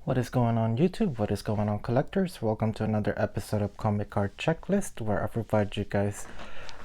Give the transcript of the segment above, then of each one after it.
What is going on YouTube? What is going on collectors? Welcome to another episode of Comic Card Checklist, where I provide you guys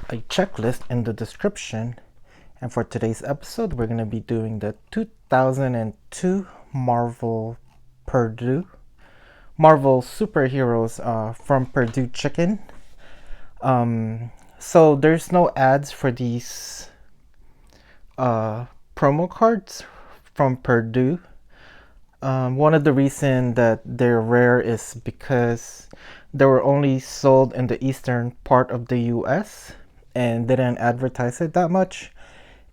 a checklist in the description. And for today's episode, we're going to be doing the 2002 Marvel superheroes from Perdue Chicken. So there's no ads for these promo cards from Perdue. One of the reasons that they're rare is because they were only sold in the eastern part of the US and didn't advertise it that much.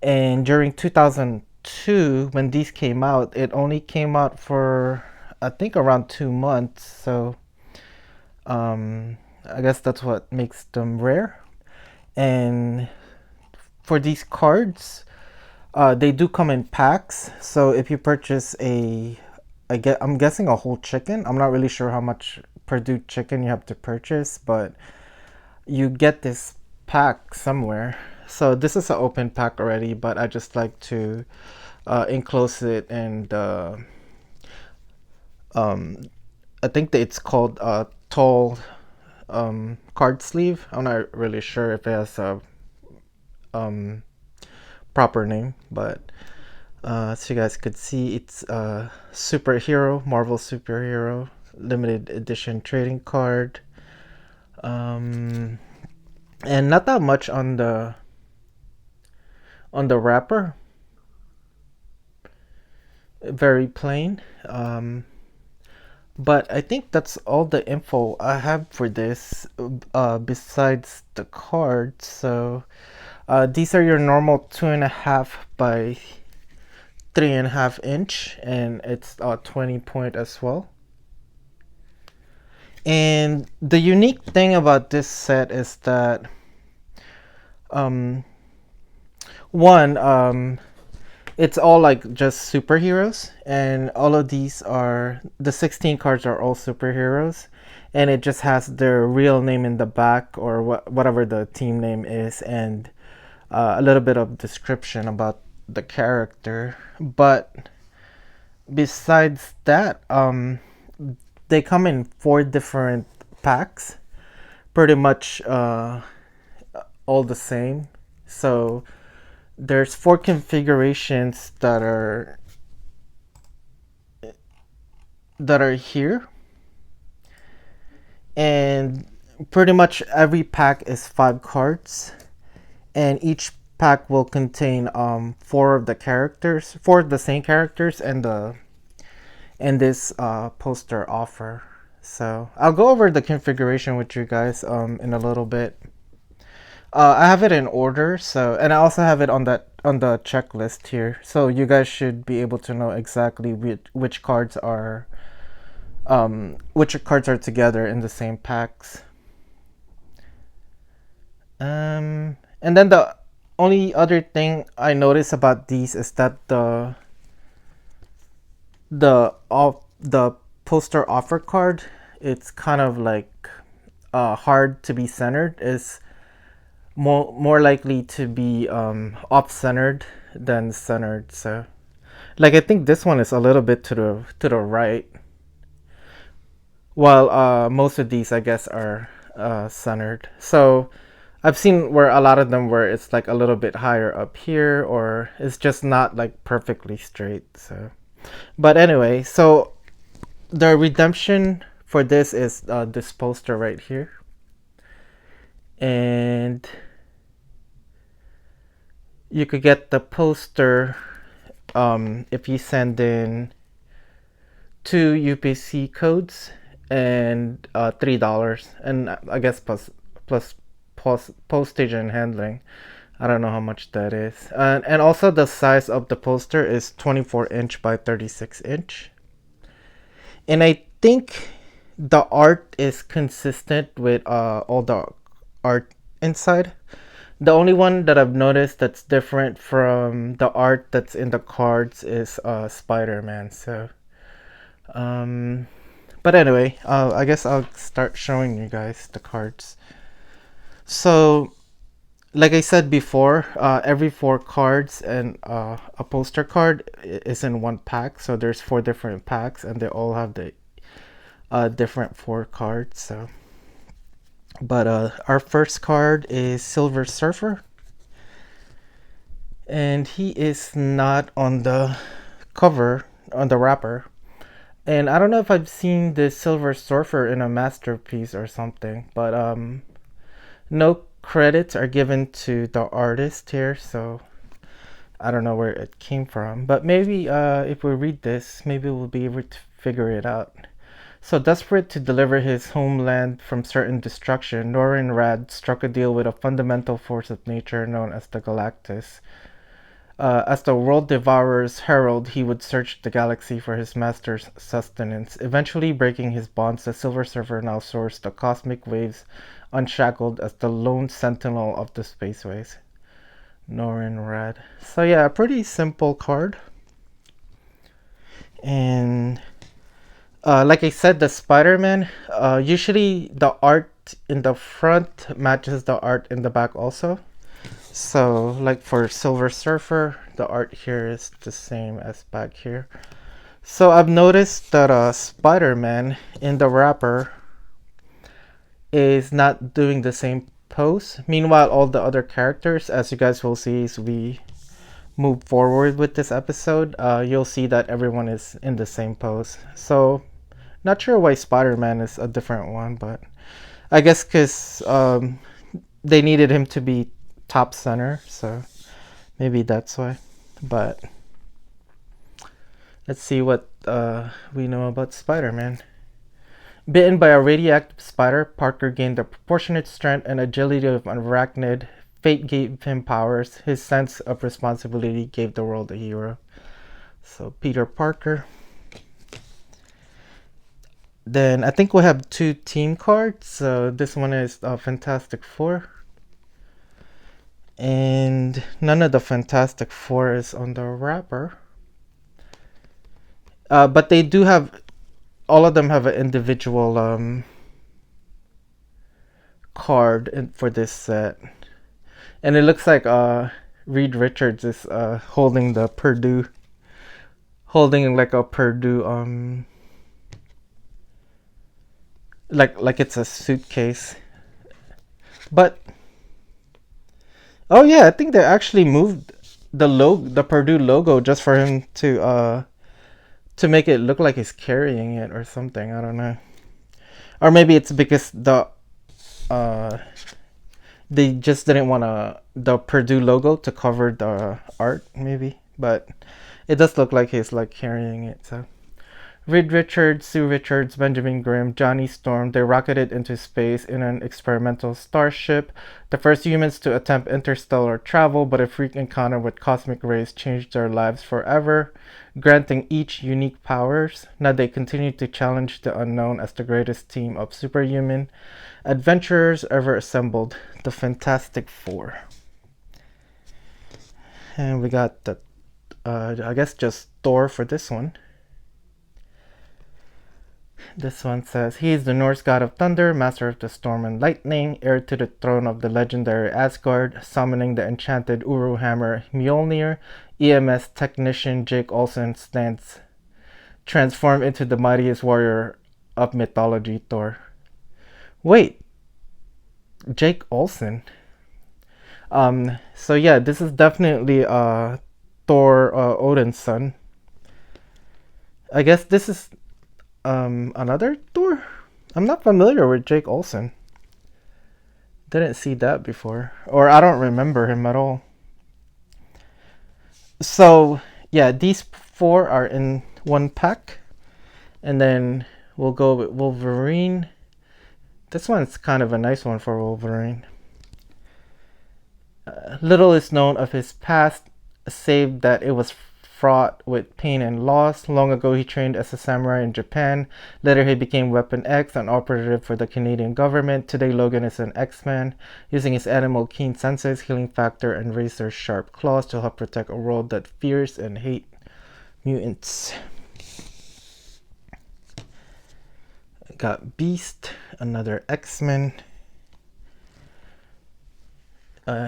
And during 2002, when these came out, it only came out for I think around 2 months. So I guess that's what makes them rare. And for these cards, they do come in packs. So if you purchase I'm guessing a whole chicken. I'm not really sure how much Perdue chicken you have to purchase, but you get this pack somewhere. So this is an open pack already, but I just like to enclose it, and I think that it's called a tall card sleeve. I'm not really sure if it has a proper name, but so you guys could see, it's a Marvel superhero limited edition trading card. And not that much on the wrapper. Very plain. But I think that's all the info I have for this, besides the card. So these are your normal 2.5 by 3.5 inch, and it's 20 point as well. And the unique thing about this set is that it's all like just superheroes, and all of these are the 16 cards are all superheroes, and it just has their real name in the back, or whatever the team name is, and a little bit of description about the character. But besides that, they come in 4 different packs, pretty much all the same. So there's 4 configurations that are here, and pretty much every pack is 5 cards, and each pack will contain 4 of the same characters, and this poster offer. So I'll go over the configuration with you guys in a little bit. I have it in order, and I also have it on the checklist here, so you guys should be able to know exactly which cards are together in the same packs. And then the only other thing I notice about these is that the poster offer card, it's kind of like hard to be centered. Is more likely to be off-centered than centered. So like, I think this one is a little bit to the right, while most of these, I guess, are centered. So I've seen where a lot of them where it's like a little bit higher up here, or it's just not like perfectly straight. So but anyway, so the redemption for this is this poster right here. And you could get the poster if you send in 2 UPC codes and $3, and I guess plus postage and handling. I don't know how much that is. And also the size of the poster is 24 inch by 36 inch. And I think the art is consistent with all the art inside. The only one that I've noticed that's different from the art that's in the cards is Spider-Man. So, but anyway, I guess I'll start showing you guys the cards. So like I said before, every four cards and a poster card is in one pack. So there's four different packs, and they all have the different four cards. So, but our first card is Silver Surfer, and he is not on the cover on the wrapper. And I don't know if I've seen the Silver Surfer in a masterpiece or something, but no credits are given to the artist here, so I don't know where it came from. But maybe if we read this, maybe we'll be able to figure it out. So desperate to deliver his homeland from certain destruction, Norin Rad struck a deal with a fundamental force of nature known as the Galactus. As the world devourer's herald, he would search the galaxy for his master's sustenance. Eventually breaking his bonds, the Silver Surfer now soars the cosmic waves unshackled as the lone sentinel of the spaceways. Norin Rad. So yeah, a pretty simple card. And like I said, the Spider-Man, usually the art in the front matches the art in the back also. So like for Silver Surfer, the art here is the same as back here. So I've noticed that Spider-Man in the wrapper is not doing the same pose. Meanwhile, all the other characters, as you guys will see as we move forward with this episode, you'll see that everyone is in the same pose. So not sure why Spider-Man is a different one, but I guess because they needed him to be top center, so maybe that's why. But let's see what we know about Spider-Man. Bitten by a radioactive spider, Parker gained the proportionate strength and agility of an arachnid. Fate gave him powers. His sense of responsibility gave the world a hero. So Peter Parker. Then I think we have two team cards. So this one is Fantastic Four. And none of the Fantastic Four is on the wrapper. But they do have, all of them have an individual card for this set. And it looks like Reed Richards is holding the Perdue, holding like a Perdue like it's a suitcase. But oh yeah, I think they actually moved the Perdue logo just for him to make it look like he's carrying it or something. I don't know. Or maybe it's because they just didn't want the Perdue logo to cover the art, maybe. But it does look like he's like carrying it. So Reed Richards, Sue Richards, Benjamin Grimm, Johnny Storm, they rocketed into space in an experimental starship, the first humans to attempt interstellar travel, but a freak encounter with cosmic rays changed their lives forever, granting each unique powers. Now they continue to challenge the unknown as the greatest team of superhuman adventurers ever assembled, the Fantastic Four. And we got the, I guess just Thor for this one. This one says, he is the Norse god of thunder, master of the storm and lightning, heir to the throne of the legendary Asgard, summoning the enchanted Uru hammer Mjolnir. EMS technician Jake Olsen stands transformed into the mightiest warrior of mythology, Thor. Wait, Jake Olsen. So yeah, this is definitely Thor, Odin's son. I guess this is another Thor? I'm not familiar with Jake Olsen. Didn't see that before. Or I don't remember him at all. So, yeah, these four are in one pack. And then we'll go with Wolverine. This one's kind of a nice one for Wolverine. Little is known of his past, save that it was fraught with pain and loss. Long ago, he trained as a samurai in Japan. Later, he became Weapon X, an operative for the Canadian government. Today, Logan is an X-Man, using his animal keen senses, healing factor, and razor-sharp claws to help protect a world that fears and hates mutants. Got Beast, another X-Men.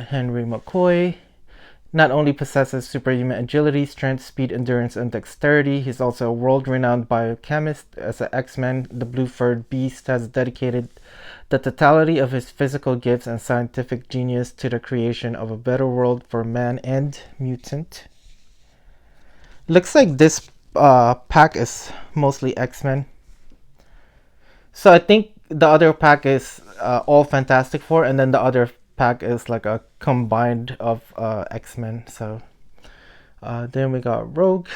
Henry McCoy not only possesses superhuman agility, strength, speed, endurance, and dexterity, he's also a world-renowned biochemist. As an X-Men, the blue-furred beast has dedicated the totality of his physical gifts and scientific genius to the creation of a better world for man and mutant. Looks like this pack is mostly X-Men. So I think the other pack is all Fantastic Four, and then the other pack is like a combined of X-Men. So then we got Rogue.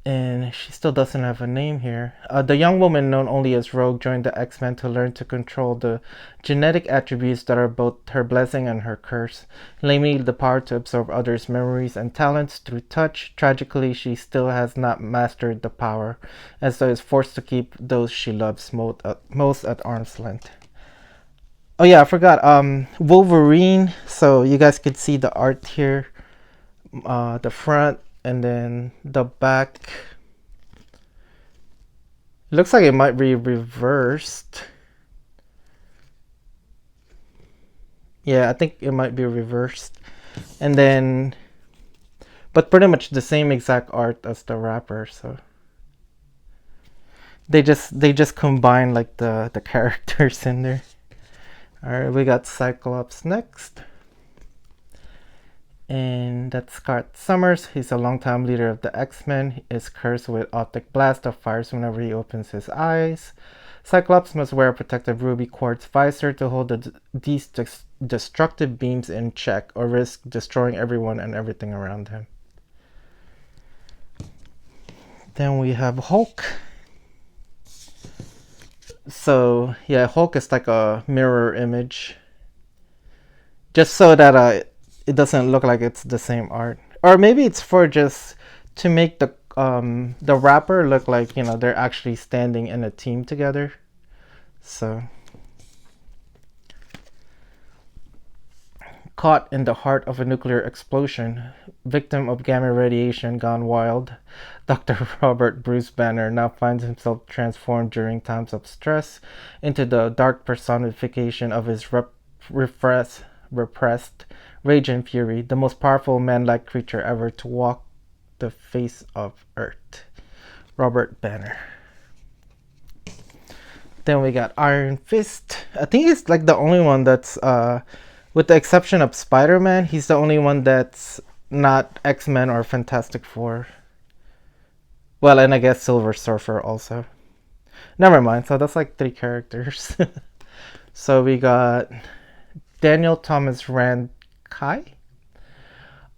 And she still doesn't have a name here. The young woman known only as Rogue joined the X-Men to learn to control the genetic attributes that are both her blessing and her curse, namely the power to absorb others' memories and talents through touch. Tragically, she still has not mastered the power, and so is forced to keep those she loves most at arm's length. Oh yeah, I forgot. Wolverine. So you guys could see the art here. The front and then the back. Looks like it might be reversed. Yeah, I think it might be reversed. And then, but pretty much the same exact art as the wrapper. So they just combine like the characters in there. All right, we got Cyclops next. And that's Scott Summers. He's a longtime leader of the X-Men. He is cursed with optic blast that fires whenever he opens his eyes. Cyclops must wear a protective ruby quartz visor to hold these destructive beams in check or risk destroying everyone and everything around him. Then we have Hulk. So yeah, Hulk is like a mirror image. Just so that it doesn't look like it's the same art, or maybe it's for just to make the wrapper look like they're actually standing in a team together. So caught in the heart of a nuclear explosion, victim of gamma radiation gone wild, Dr. Robert Bruce Banner now finds himself transformed during times of stress into the dark personification of his repressed rage and fury, the most powerful man-like creature ever to walk the face of Earth. Robert Banner. Then we got Iron Fist. I think he's like the only one that's, with the exception of Spider-Man, he's the only one that's not X-Men or Fantastic Four. Well, and I guess Silver Surfer also. Never mind, so that's like 3 characters. So we got Daniel Thomas Rand Kai.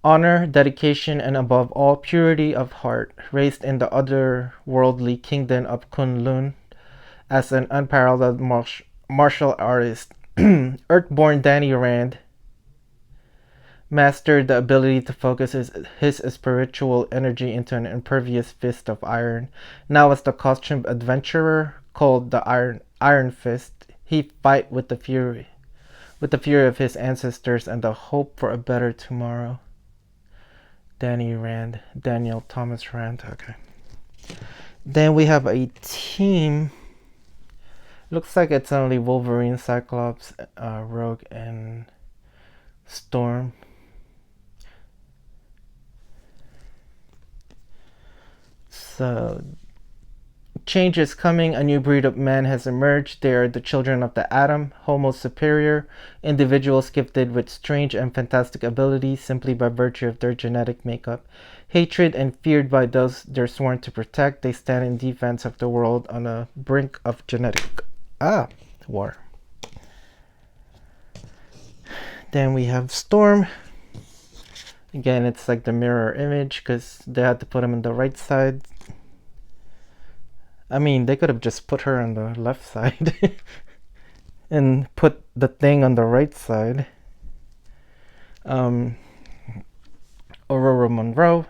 Honor, dedication, and above all, purity of heart, raised in the otherworldly kingdom of Kunlun as an unparalleled martial artist. Earthborn Danny Rand mastered the ability to focus his spiritual energy into an impervious fist of iron. Now as the costumed adventurer called the Iron Fist, he fight with the fury of his ancestors and the hope for a better tomorrow. Daniel Thomas Rand. Okay. Then we have a team. Looks like it's only Wolverine, Cyclops, Rogue, and Storm. So, change is coming. A new breed of man has emerged. They are the children of the atom, Homo superior, individuals gifted with strange and fantastic abilities simply by virtue of their genetic makeup. Hated and feared by those they're sworn to protect, they stand in defense of the world on the brink of genetic war. Then we have Storm. Again, it's like the mirror image because they had to put him on the right side. I mean, they could have just put her on the left side and put the thing on the right side. Aurora Monroe.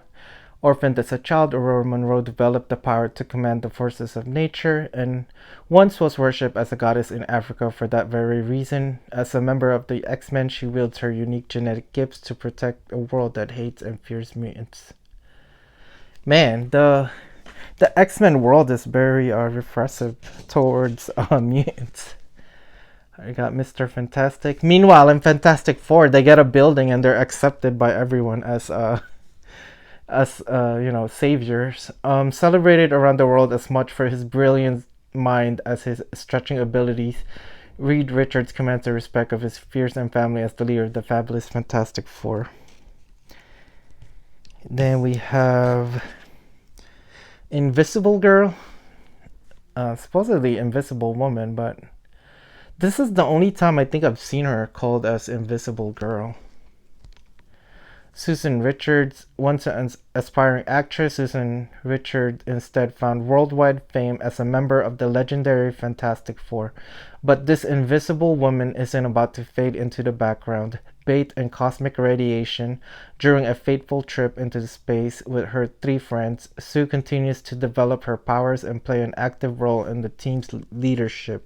Orphaned as a child, Aurora Monroe developed the power to command the forces of nature and once was worshipped as a goddess in Africa for that very reason. As a member of the X-Men, she wields her unique genetic gifts to protect a world that hates and fears mutants. Man, the X-Men world is very repressive towards mutants. I got Mr. Fantastic. Meanwhile, in Fantastic Four, they get a building and they're accepted by everyone as saviors. Celebrated around the world as much for his brilliant mind as his stretching abilities. Reed Richards commands the respect of his fearsome family as the leader of the fabulous Fantastic Four. Then we have Invisible Girl. Supposedly Invisible Woman, but this is the only time I think I've seen her called as Invisible Girl. Susan Richards, once an aspiring actress, Susan Richards instead found worldwide fame as a member of the legendary Fantastic Four. But this invisible woman isn't about to fade into the background. Bathed in cosmic radiation during a fateful trip into space with her three friends, Sue continues to develop her powers and play an active role in the team's leadership.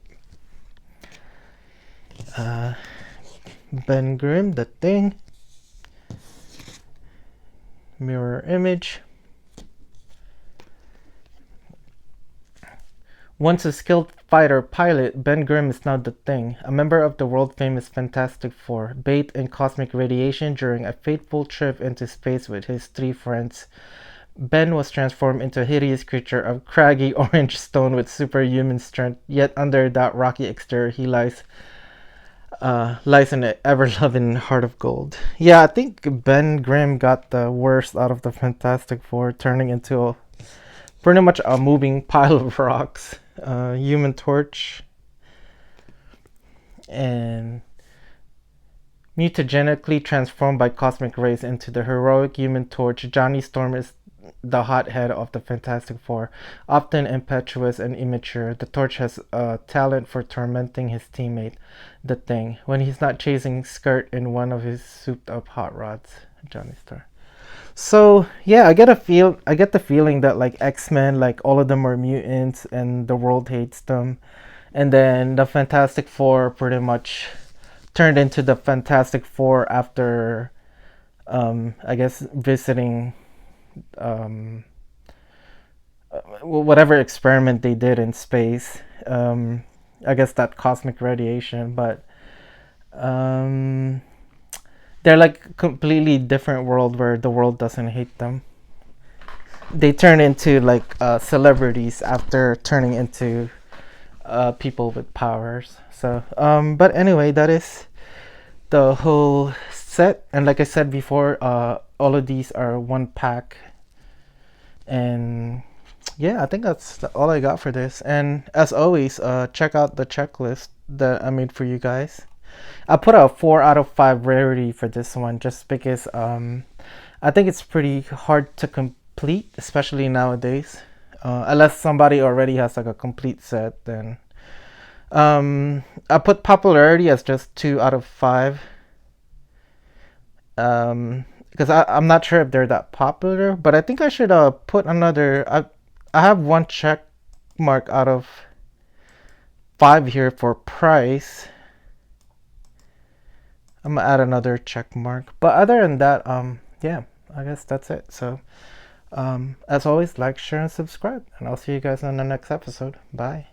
Ben Grimm, The Thing. Mirror image. Once a skilled fighter pilot, Ben Grimm is now the Thing, a member of the world-famous Fantastic Four, bathed in cosmic radiation during a fateful trip into space with his three friends. Ben was transformed into a hideous creature of craggy orange stone with superhuman strength, yet under that rocky exterior he lies in an ever-loving heart of gold. Yeah, I think Ben Grimm got the worst out of the Fantastic Four, turning into pretty much a moving pile of rocks. Human Torch and mutagenically transformed by cosmic rays into the heroic Human Torch. Johnny Storm is the hothead of the Fantastic Four, often impetuous and immature. The Torch has a talent for tormenting his teammate, the Thing, when he's not chasing skirt in one of his souped-up hot rods. Johnny Storm. So yeah, I get the feeling that like X-Men, like all of them are mutants, and the world hates them, and then the Fantastic Four pretty much turned into the Fantastic Four after, I guess visiting whatever experiment they did in space. I guess that cosmic radiation, but they're like a completely different world where the world doesn't hate them. They turn into like celebrities after turning into people with powers. So, but anyway, that is the whole set. And like I said before, all of these are one pack. And yeah, I think that's all I got for this. And as always, check out the checklist that I made for you guys. I put a 4 out of 5 rarity for this one just because I think it's pretty hard to complete, especially nowadays. Unless somebody already has like a complete set, then I put popularity as just 2 out of 5. Because I'm not sure if they're that popular, but I think I should put another. I have 1 check mark out of 5 here for price. I'm gonna add another check mark, but other than that, yeah, I guess that's it. So as always, like, share, and subscribe, and I'll see you guys in the next episode. Bye.